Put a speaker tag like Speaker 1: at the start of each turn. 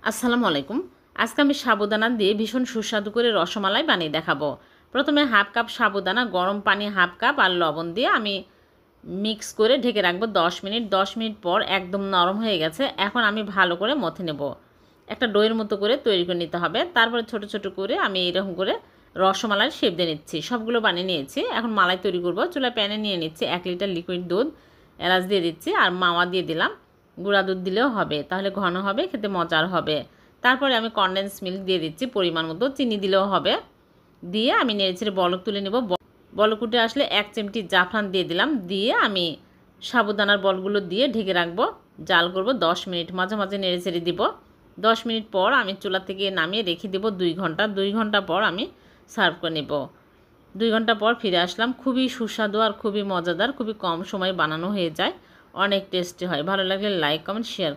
Speaker 1: আসসালামু আলাইকুম। আজকে আমি সাবুদানা দিয়ে ভীষণ সুস্বাদু করে রসমালাই বানিয়ে দেখাবো। প্রথমে হাফ কাপ সাবুদানা গরম পানি হাফ কাপ আর লবণ দিয়ে আমি মিক্স করে ঢেকে রাখবো 10 মিনিট। 10 মিনিট পর একদম নরম হয়ে গেছে। এখন আমি ভালো করে মথে নেব। একটা ডোয়ের মতো করে তৈরি করে নিতে হবে। তারপরে ছোট ছোট করে আমি এরকম করে রসমালাইয়ের শেপ দিয়ে নিচ্ছি। সবগুলো বানিয়ে নিয়েছি। এখন মালাই তৈরি করব। চুলায় প্যানে নিয়ে নিচ্ছি 1 লিটার লিকুইড দুধ, এলাচ দিয়ে দিচ্ছি আর মাওয়া দিয়ে দিলাম। গুঁড়া দুধ দিলেও হবে, তাহলে ঘন হবে, খেতে মজার হবে। তারপরে আমি কনডেন্স মিল্ক দিয়ে দিচ্ছি পরিমাণ মতো, চিনি দিলেও হবে। দিয়ে আমি নেড়েচেড়ে বলক তুলে নেব। বলক উঠে আসলে 1 চিমটি জাফরান দিয়ে দিলাম। দিয়ে আমি সাবুদানার বলগুলো দিয়ে ঢেকে রাখবো। জাল করব 10 মিনিট, মাঝে মাঝে নেড়েচেড়ে দিব। 10 মিনিট পর আমি চুলা থেকে নামিয়ে রেখে দেব 2 ঘন্টা। 2 ঘন্টা পর আমি সার্ভ করে নেব। 2 ঘন্টা পর ফিরে আসলাম। খুবই সুস্বাদু আর খুবই মজাদার, খুবই কম সময়ে বানানো হয়ে যায়, অনেক টেস্টি হয়। ভালো লাগলে লাইক কমেন্ট শেয়ার